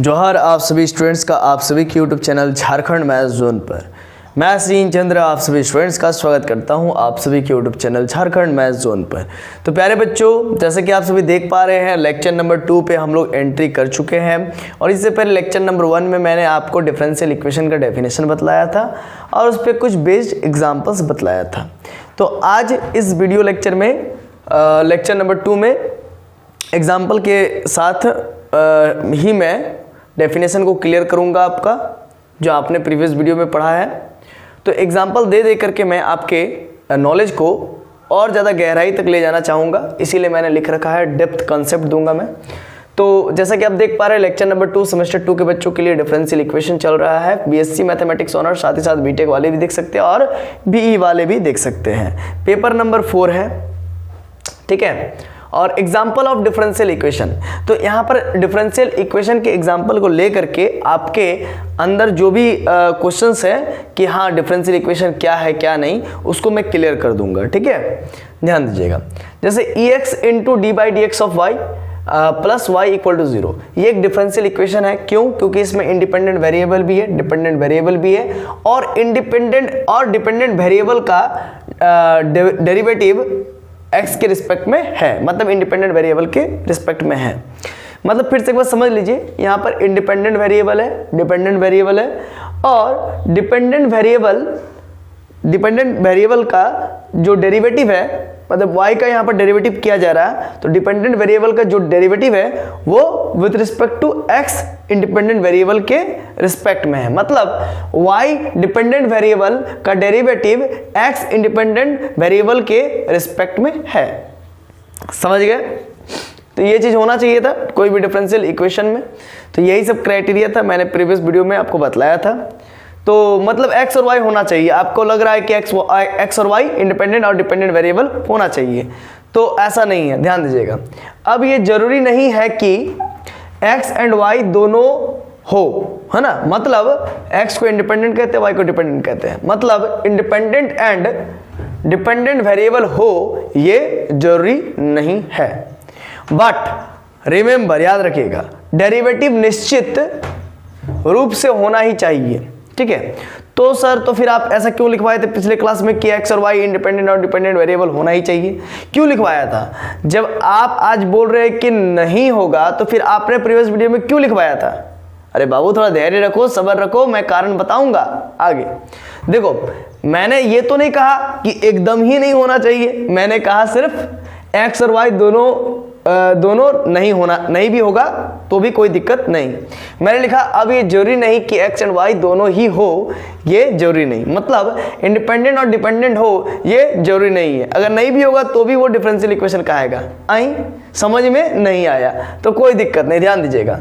जोहार आप सभी स्टूडेंट्स का आप सभी के YouTube channel Jharkhand maths zone पर मैं सीन चंद्र आप सभी स्टूडेंट्स का स्वागत करता हूं आप सभी के YouTube channel Jharkhand maths zone पर। तो प्यारे बच्चों, जैसे कि आप सभी देख पा रहे हैं लेक्चर नंबर 2 पे हम लोग एंट्री कर चुके हैं और इससे पहले लेक्चर नंबर 1 में मैंने आपको डिफरेंशियल इक्वेशन का डेफिनेशन बतलाया था और उस पर कुछ बेस्ड एग्जाम्पल्स बतलाया था। तो आज इस वीडियो लेक्चर में लेक्चर नंबर 2 में एग्जाम्पल के साथ ही मैं डेफिनेशन को क्लियर करूंगा आपका, जो आपने प्रीवियस वीडियो में पढ़ा है। तो एग्जाम्पल दे करके मैं आपके नॉलेज को और ज़्यादा गहराई तक ले जाना चाहूँगा, इसीलिए मैंने लिख रखा है डेप्थ कंसेप्ट दूंगा मैं। तो जैसा कि आप देख पा रहे हैं लेक्चर नंबर 2 सेमेस्टर 2 के बच्चों के लिए डिफरेंशियल इक्वेशन चल रहा है। बीएससी मैथमेटिक्स ऑनर, साथ ही साथ बीटेक वाले भी देख सकते हैं और बीई वाले भी देख सकते हैं। पेपर नंबर 4 है, ठीक है। और एग्जाम्पल ऑफ डिफरेंशियल इक्वेशन, तो यहाँ पर डिफरेंशियल इक्वेशन के एग्जाम्पल को लेकर के आपके अंदर जो भी क्वेश्चंस है कि हाँ डिफरेंशियल इक्वेशन क्या है क्या नहीं, उसको मैं क्लियर कर दूंगा, ठीक है। ध्यान दीजिएगा, जैसे ex into D by D X of Y plus Y equal to 0, ये एक डिफरेंशियल इक्वेशन है। क्यों? क्योंकि इसमें इंडिपेंडेंट वेरिएबल भी है, डिपेंडेंट वेरिएबल भी है और इंडिपेंडेंट और डिपेंडेंट वेरिएबल का डेरिवेटिव x के रिस्पेक्ट में है, मतलब इंडिपेंडेंट वेरिएबल के रिस्पेक्ट में है। मतलब फिर से एक बार समझ लीजिए, यहाँ पर इंडिपेंडेंट वेरिएबल है, डिपेंडेंट वेरिएबल है और डिपेंडेंट वेरिएबल का जो डेरिवेटिव है, मतलब y का यहाँ पर डेरिवेटिव किया जा रहा है, तो डिपेंडेंट वेरिएबल का जो डेरिवेटिव है वो with respect to x independent variable के रिस्पेक्ट में है। मतलब y डिपेंडेंट वेरिएबल का डेरिवेटिव x इंडिपेंडेंट वेरिएबल के रिस्पेक्ट में है। समझ गए? तो ये चीज होना चाहिए था कोई भी डिफरेंशियल इक्वेशन में। तो यही सब क्राइटेरिया था, मैंने प्रीवियस वीडियो में आपको बतलाया था। तो मतलब x और y होना चाहिए। आपको लग रहा है कि x और y इंडिपेंडेंट और डिपेंडेंट वेरिएबल होना चाहिए, तो ऐसा नहीं है, ध्यान दीजिएगा। अब ये जरूरी नहीं है कि x एंड y दोनों हो, है ना। मतलब x को इंडिपेंडेंट कहते हैं, y को डिपेंडेंट कहते हैं। मतलब इंडिपेंडेंट एंड डिपेंडेंट वेरिएबल हो ये जरूरी नहीं है, बट रिमेंबर, याद रखिएगा, डेरिवेटिव निश्चित रूप से होना ही चाहिए, ठीक है। तो सर, तो फिर आप ऐसा क्यों लिखवाए थे पिछले क्लास में कि x और y इंडिपेंडेंट और डिपेंडेंट वेरिएबल होना ही चाहिए? क्यों लिखवाया था? जब आप आज बोल रहे हैं कि नहीं होगा, तो फिर आपने प्रीवियस वीडियो में क्यों लिखवाया था? अरे बाबू, थोड़ा धैर्य रखो, सब्र रखो, मैं कारण बताऊंगा आगे। देखो, मैंने ये तो नहीं कहा कि एकदम ही नहीं होना चाहिए, मैंने कहा सिर्फ x और y दोनों नहीं होना, नहीं भी होगा तो भी कोई दिक्कत नहीं। मैंने लिखा अब ये जरूरी नहीं कि x एंड y दोनों ही हो, ये जरूरी नहीं। मतलब इंडिपेंडेंट और डिपेंडेंट हो ये जरूरी नहीं है। अगर नहीं भी होगा तो भी वो डिफरेंशियल इक्वेशन कहेगा। आई समझ में नहीं आया तो कोई दिक्कत नहीं, ध्यान दीजिएगा।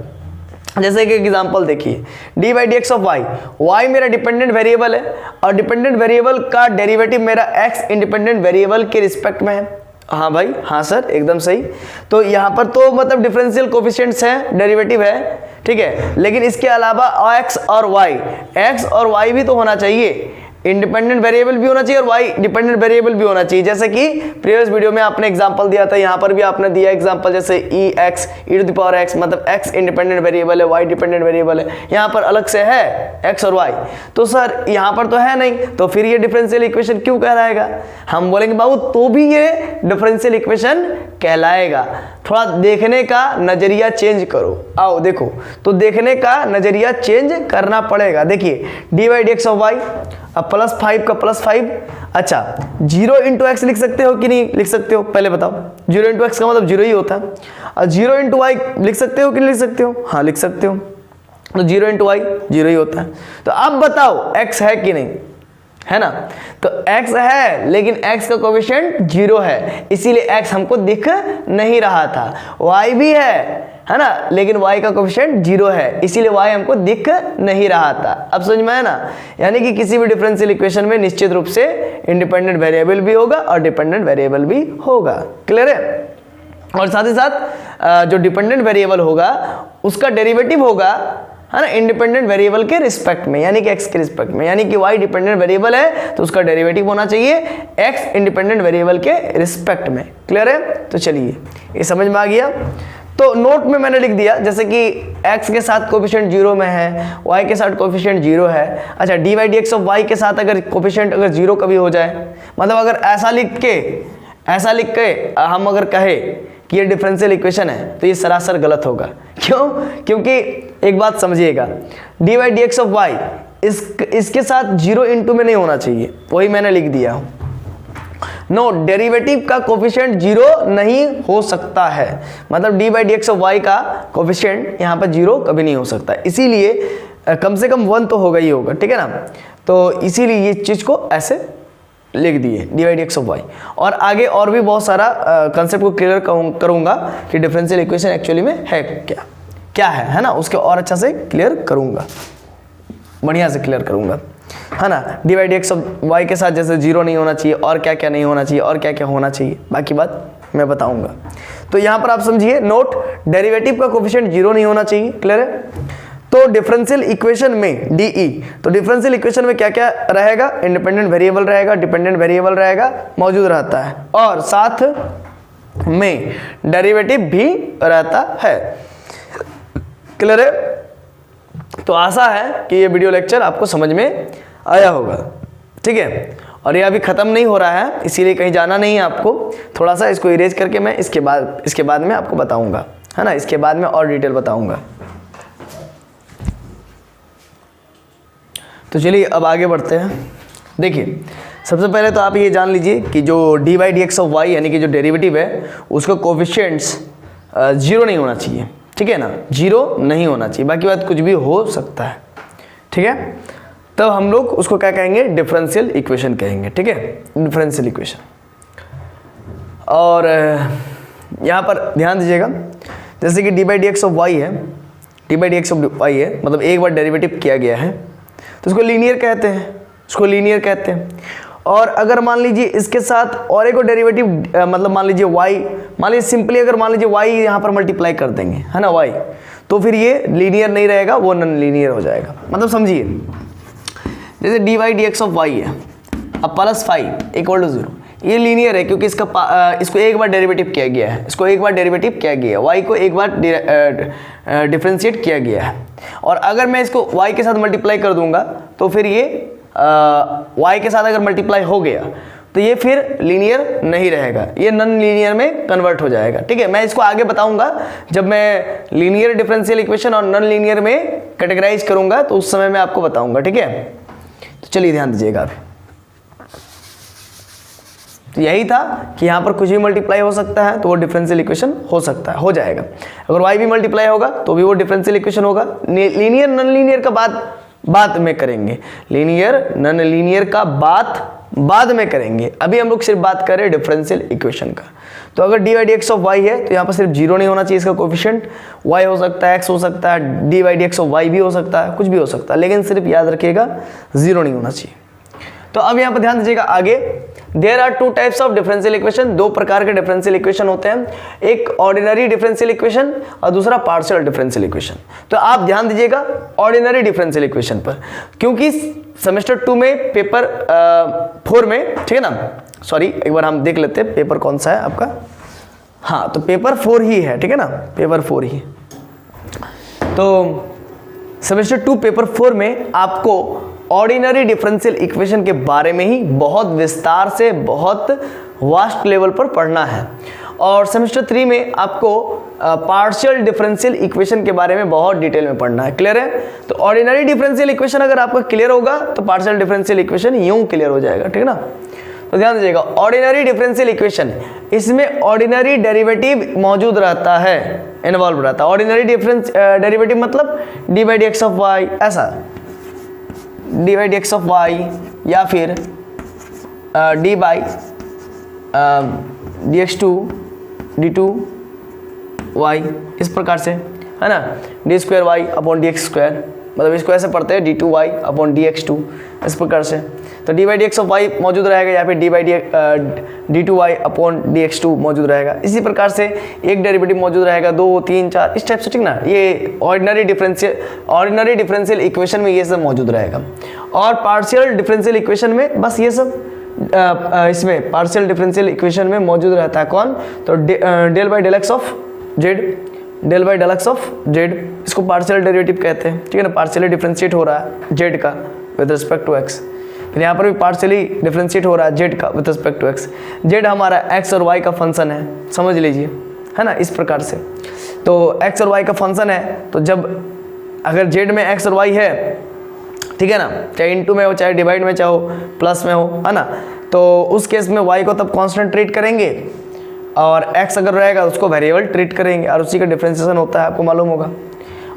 जैसे कि एग्जांपल देखिए, D by D X of Y, Y मेरा डिपेंडेंट वेरिएबल है और डिपेंडेंट वेरिएबल का डेरिवेटिव मेरा x इंडिपेंडेंट वेरिएबल के रिस्पेक्ट में है। हाँ भाई, हाँ सर, एकदम सही। तो यहाँ पर तो मतलब डिफरेंशियल कोफिशिएंट्स हैं, डेरिवेटिव है, ठीक है। लेकिन इसके अलावा x और y भी तो होना चाहिए, इंडिपेंडेंट वेरिएबल भी होना चाहिए और y डिपेंडेंट वेरिएबल भी होना चाहिए। जैसे कि प्रीवियस वीडियो में आपने एग्जांपल दिया था, यहाँ पर भी आपने दिया एग्जांपल, जैसे ex e to the power x, मतलब x इंडिपेंडेंट वेरिएबल है, y डिपेंडेंट वेरिएबल है, यहाँ पर अलग से है x और y। तो सर यहाँ पर तो है नहीं, तो फिर ये डिफरेंशियल इक्वेशन क्यों कहलाएगा? हम बोलेंगे बाबू तो भी ये डिफरेंशियल इक्वेशन कहलाएगा। थोड़ा देखने का नजरिया चेंज करो। आओ देखो, तो देखने का नजरिया चेंज करना पड़ेगा। देखिए, D by D X of Y, अब +5 का +5, अच्छा 0 इंटू एक्स लिख सकते हो कि नहीं लिख सकते हो? पहले बताओ। 0 इंटू एक्स का मतलब 0 ही होता है। और 0 इंटू वाई लिख सकते हो कि नहीं लिख सकते हो? हाँ लिख सकते हो। तो 0 इंटू वाई 0 ही होता है। तो अब बताओ x है कि नहीं, है ना। तो x है, लेकिन x का कोएफिशिएंट 0 है, इसीलिए x हमको दिख नहीं रहा था। y भी है ना, लेकिन y का कोएफिशिएंट 0 है, इसीलिए y हमको दिख नहीं रहा था। अब समझ में आया ना। यानी कि किसी भी डिफरेंशियल इक्वेशन में निश्चित रूप से इंडिपेंडेंट वेरिएबल भी होगा और डिपेंडेंट वेरिएबल भी होगा। क्लियर है? और साथ ही साथ जो डिपेंडेंट वेरिएबल होगा उसका डेरिवेटिव होगा, है ना, इंडिपेंडेंट वेरिएबल के रिस्पेक्ट में, यानी कि x के रिस्पेक्ट में। यानी कि y डिपेंडेंट वेरिएबल है तो उसका डेरिवेटिव होना चाहिए x इंडिपेंडेंट वेरिएबल के रिस्पेक्ट में। क्लियर है? तो चलिए, ये समझ में आ गया। तो नोट में मैंने लिख दिया जैसे कि x के साथ कोफिशिएंट 0 में है, y के साथ कोफिशिएंट 0 है। अच्छा, dy dx ऑफ y के साथ अगर कोफिशिएंट अगर 0 कभी हो जाए, मतलब अगर ऐसा लिख के हम अगर कहे कि ये डिफरेंशियल इक्वेशन है तो ये सरासर गलत होगा। क्यों? क्योंकि एक बात समझिएगा, dy dx ऑफ y इसके साथ 0 इंटू में नहीं होना चाहिए, वही मैंने लिख दिया हूं। नो, डेरिवेटिव का कोफिशिएंट 0 नहीं हो सकता है, मतलब dy dx ऑफ y का कोफिशिएंट यहाँ पर 0 कभी नहीं हो सकता, इसीलिए कम से कम 1 तो होगा ही होगा, ठीक है ना। तो इसीलिए ये चीज़ को ऐसे लिख दिए dy dx ऑफ y। और आगे और भी बहुत सारा कंसेप्ट को क्लियर करूंगा कि डिफरेंशियल इक्वेशन एक्चुअली में है क्या है ना, उसके और अच्छा से क्लियर करूंगा, बढ़िया से क्लियर करूंगा, है ना। dy dx ऑफ y के साथ जैसे 0 नहीं होना चाहिए, और क्या क्या नहीं होना चाहिए, और क्या क्या होना चाहिए, बाकी बात मैं बताऊंगा। तो यहाँ पर आप समझिए, नोट, डेरिवेटिव का कोफिशिएंट 0 नहीं होना चाहिए, क्लियर है। तो डिफरेंशियल इक्वेशन में DE, तो डिफरेंशियल इक्वेशन में क्या क्या रहेगा, इंडिपेंडेंट वेरिएबल रहेगा, डिपेंडेंट वेरिएबल रहेगा, मौजूद रहता है, और साथ में डेरिवेटिव भी रहता है, क्लियर है। तो आशा है कि ये वीडियो लेक्चर आपको समझ में आया होगा, ठीक है। और ये अभी ख़त्म नहीं हो रहा है, इसीलिए कहीं जाना नहीं है आपको, थोड़ा सा इसको इरेज करके मैं इसके बाद में आपको बताऊंगा, है ना, इसके बाद में और डिटेल बताऊंगा। तो चलिए अब आगे बढ़ते हैं। देखिए, सबसे पहले तो आप ये जान लीजिए कि जो dy dx ऑफ y यानी कि जो डेरिवेटिव है उसका कोफिशिएंट्स 0 नहीं होना चाहिए, ठीक है ना, 0 नहीं होना चाहिए, बाकी बात कुछ भी हो सकता है, ठीक है। तब हम लोग उसको क्या कहेंगे, डिफरेंशियल इक्वेशन कहेंगे, ठीक है, डिफरेंशियल इक्वेशन। और यहाँ पर ध्यान दीजिएगा, जैसे कि dy dx ऑफ y है, dy dx ऑफ y है, मतलब एक बार डेरिवेटिव किया गया है तो उसको लीनियर कहते हैं, और अगर मान लीजिए इसके साथ और एक डेरिवेटिव, मतलब मान लीजिए सिंपली अगर मान लीजिए y यहाँ पर मल्टीप्लाई कर देंगे, है ना, y, तो फिर ये लीनियर नहीं रहेगा, वो नॉन लीनियर हो जाएगा। मतलब समझिए, जैसे dy dx ऑफ y है, अब प्लस 5 इक्वल टू 0, ये लीनियर है क्योंकि इसको एक बार डेरिवेटिव किया गया है, y को एक बार डिफरेंशिएट किया गया है। और अगर मैं इसको y के साथ मल्टीप्लाई कर दूंगा तो फिर ये y के साथ अगर मल्टीप्लाई हो गया तो ये फिर लीनियर नहीं रहेगा, ये नॉन लीनियर में कन्वर्ट हो जाएगा, ठीक है। मैं इसको आगे बताऊंगा जब मैं लीनियर डिफरेंशियल इक्वेशन और नॉन लीनियर में कैटेगराइज करूंगा, तो उस समय मैं आपको बताऊंगा, ठीक है। तो चलिए ध्यान दीजिएगा अभी। तो यही था कि यहाँ पर कुछ भी मल्टीप्लाई हो सकता है तो वो डिफरेंशियल इक्वेशन हो जाएगा। अगर y भी मल्टीप्लाई होगा तो भी वो डिफरेंशियल इक्वेशन होगा। लीनियर नॉन लीनियर का बात में करेंगे, लीनियर नॉन लीनियर का बाद में करेंगे, अभी हम लोग सिर्फ बात कर रहे हैं डिफरेंशियल इक्वेशन का। तो अगर dy dx ऑफ y है तो यहाँ पर सिर्फ 0 नहीं होना चाहिए, इसका कोफिशिएंट y हो सकता है, x हो सकता है, dy dx ऑफ y भी हो सकता है, कुछ भी हो सकता है, लेकिन सिर्फ याद रखिएगा 0 नहीं होना चाहिए। तो अब यहाँ पर ध्यान दीजिएगा आगे, there are 2 types of differential equation, 2 प्रकार के डिफरेंशियल इक्वेशन होते हैं, एक ऑर्डिनरी डिफरेंशियल इक्वेशन और दूसरा पार्शियल डिफरेंशियल इक्वेशन। तो आप ध्यान दीजिएगा ऑर्डिनरी डिफरेंशियल इक्वेशन पर, क्योंकि सेमेस्टर 2 में पेपर 4 में, ठीक है ना, सॉरी एक बार हम देख लेते हैं पेपर कौन सा है आपका, हाँ तो पेपर 4 ही है, ठीक है ना, पेपर 4 ही। तो सेमेस्टर 2 पेपर 4 में आपको ऑर्डिनरी डिफरेंशियल इक्वेशन के बारे में ही बहुत विस्तार से, बहुत वास्ट लेवल पर पढ़ना है, और सेमेस्टर 3 में आपको पार्शियल डिफरेंशियल इक्वेशन के बारे में बहुत डिटेल में पढ़ना है, क्लियर है। तो ऑर्डिनरी डिफरेंशियल इक्वेशन अगर आपका क्लियर होगा तो पार्शियल डिफरेंशियल इक्वेशन यूं क्लियर हो जाएगा, ठीक है ना। तो ध्यान दीजिएगा, ऑर्डिनरी डिफरेंशियल इक्वेशन, इसमें ऑर्डिनरी डेरिवेटिव मौजूद रहता है, इन्वॉल्व रहता है। ऑर्डिनरी डेरिवेटिव मतलब dy dx ऑफ y, ऐसा dy dx ऑफ y, या फिर d by dx2 d2 y, इस प्रकार से, है ना, D square Y upon D X square, मतलब इसको ऐसे पढ़ते हैं d2y अपॉन dx2, इस प्रकार से। तो dy dx ऑफ y मौजूद रहेगा, या फिर d2y अपॉन dx2 मौजूद रहेगा। इसी प्रकार से एक डेरिवेटिव मौजूद रहेगा, 2 3 4 इस टाइप से, ठीक ना। ये ऑर्डिनरी डिफरेंशियल इक्वेशन में ये सब मौजूद रहेगा। और पार्शियल डिफरेंशियल इक्वेशन में बस ये सब इसमें पार्शियल डिफरेंशियल इक्वेशन में मौजूद रहता है कौन, तो del by del X of Z del by del X of Z, इसको पार्शियल डेरिवेटिव कहते हैं, ठीक है ना, पार्शियली डिफरेंशिएट हो रहा है जेड का विद रिस्पेक्ट टू एक्स। फिर यहाँ पर भी पार्शियली डिफरेंशिएट हो रहा है जेड का with respect to X. Z हमारा एक्स और वाई का फंक्शन है, समझ लीजिए, है ना, इस प्रकार से। तो एक्स और वाई का फंक्शन है, तो जब अगर जेड में एक्स और वाई है, ठीक है ना, चाहे इनटू में हो चाहे डिवाइड में चाहे प्लस में हो, है ना, तो उस केस में वाई को तब कांस्टेंट ट्रीट करेंगे और एक्स अगर रहेगा तो उसको वेरिएबल ट्रीट करेंगे, और उसी का डिफरेंशिएशन होता है, आपको मालूम होगा।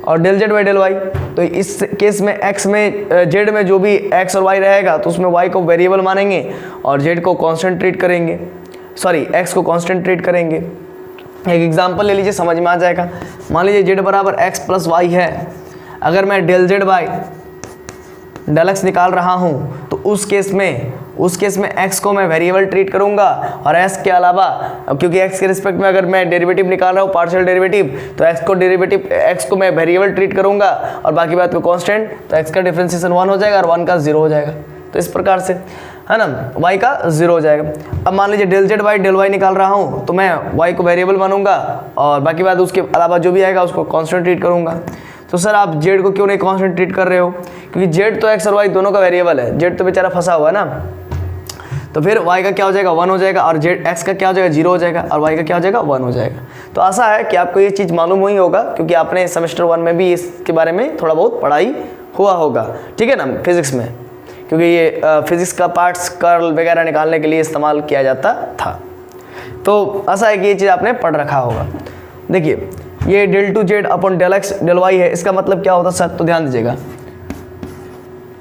और del Z by del Y, तो इस केस में एक्स में जेड में जो भी एक्स और वाई रहेगा तो उसमें वाई को वेरिएबल मानेंगे और जेड को कांस्टेंट ट्रीट करेंगे, सॉरी एक्स को कांस्टेंट ट्रीट करेंगे। एक एग्जांपल ले लीजिए, समझ में आ जाएगा। मान लीजिए जेड बराबर एक्स प्लस वाई है, अगर मैं del Z by del X निकाल रहा हूँ तो उस केस में एक्स को मैं वेरिएबल ट्रीट करूंगा और एक्स के अलावा, क्योंकि एक्स के रिस्पेक्ट में अगर मैं डेरिवेटिव निकाल रहा हूँ पार्शियल डेरिवेटिव, तो एक्स को मैं वेरिएबल ट्रीट करूंगा और बाकी बात को कांस्टेंट, तो एक्स का डिफरेंशिएशन 1 हो जाएगा और 1 का 0 हो जाएगा। तो इस प्रकार से, है ना, y का 0 हो जाएगा। अब मान लीजिए del Z by del Y निकाल रहा हूँ, तो मैं y को वेरिएबल मानूंगा और बाकी बात उसके अलावा जो भी आएगा उसको कांस्टेंट ट्रीट करूंगा। तो सर आप जेड को क्यों नहीं कांस्टेंट ट्रीट कर रहे हो? क्योंकि जेड तो एक्स और वाई दोनों का वेरिएबल है, जेड तो बेचारा फंसा हुआ है ना। तो फिर y का क्या हो जाएगा 1 हो जाएगा और जेड एक्स का क्या हो जाएगा 0 हो जाएगा और y का क्या हो जाएगा 1 हो जाएगा। तो आशा है कि आपको ये चीज़ मालूम हुई होगा, क्योंकि आपने सेमेस्टर 1 में भी इसके बारे में थोड़ा बहुत पढ़ाई हुआ होगा, ठीक है ना, फिजिक्स में, क्योंकि ये फिजिक्स का पार्ट्स कर्ल वगैरह निकालने के लिए इस्तेमाल किया जाता था। तो आशा है कि ये चीज़ आपने पढ़ रखा होगा। देखिए ये del two Z upon del X del Y है, इसका मतलब क्या होता सर? तो ध्यान दीजिएगा,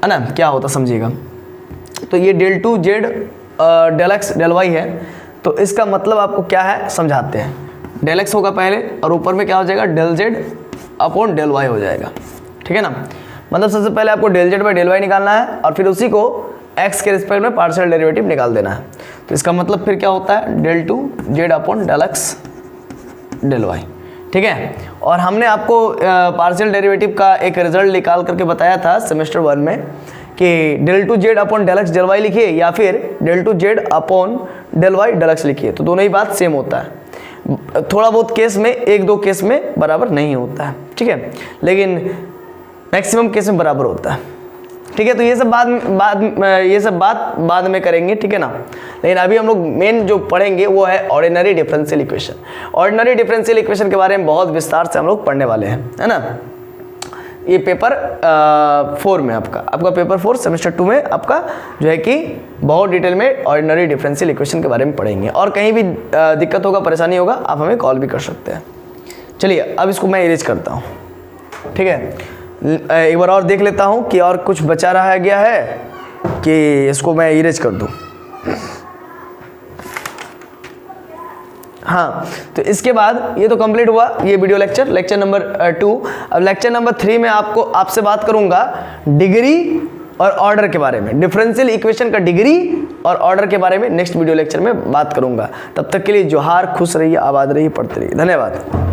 है ना, क्या होता समझिएगा। तो ये del two Z del X del Y है, तो इसका मतलब आपको क्या है समझाते हैं। डेल एक्स होगा पहले और ऊपर में क्या हो जाएगा del Z upon del Y हो जाएगा, ठीक है ना। मतलब सबसे पहले आपको del Z by del Y निकालना है और फिर उसी को एक्स के रिस्पेक्ट में पार्शियल डेरिवेटिव निकाल देना है। तो इसका मतलब फिर क्या होता है del two Z upon del X del Y, ठीक है। और हमने आपको पार्शियल डेरिवेटिव का एक रिजल्ट निकाल करके बताया था सेमेस्टर 1 में कि del two Z upon del X del Y लिखिए या फिर del two Z upon del Y del X लिखिए, तो दोनों ही बात सेम होता है। थोड़ा बहुत केस में, एक दो केस में बराबर नहीं होता है, ठीक है, लेकिन मैक्सिमम केस में बराबर होता है, ठीक है। तो ये सब बात बाद में करेंगे, ठीक है ना। लेकिन अभी हम लोग मेन जो पढ़ेंगे वो है ordinary differential equation. Ordinary differential equation के बारे में बहुत विस्तार से हम लोग पढ़ने वाले हैं, है ना। ये पेपर 4 में आपका पेपर 4 सेमेस्टर 2 में आपका जो है कि बहुत डिटेल में ऑर्डिनरी डिफरेंशियल इक्वेशन के बारे में पढ़ेंगे। और कहीं भी दिक्कत होगा, परेशानी होगा, आप हमें कॉल भी कर सकते हैं। चलिए अब इसको मैं इरेज करता हूँ, ठीक है। एक बार और देख लेता हूँ कि और कुछ बचा रहा गया है कि इसको मैं इरेज कर दूँ। हाँ, तो इसके बाद ये तो कंप्लीट हुआ ये वीडियो लेक्चर नंबर 2। अब लेक्चर नंबर 3 में आपसे बात करूंगा डिग्री और ऑर्डर के बारे में, डिफरेंशियल इक्वेशन का डिग्री और ऑर्डर के बारे में नेक्स्ट वीडियो लेक्चर में बात करूंगा। तब तक के लिए जोहार, खुश रहिए, आबाद रहिए, पढ़ते रहिए, धन्यवाद।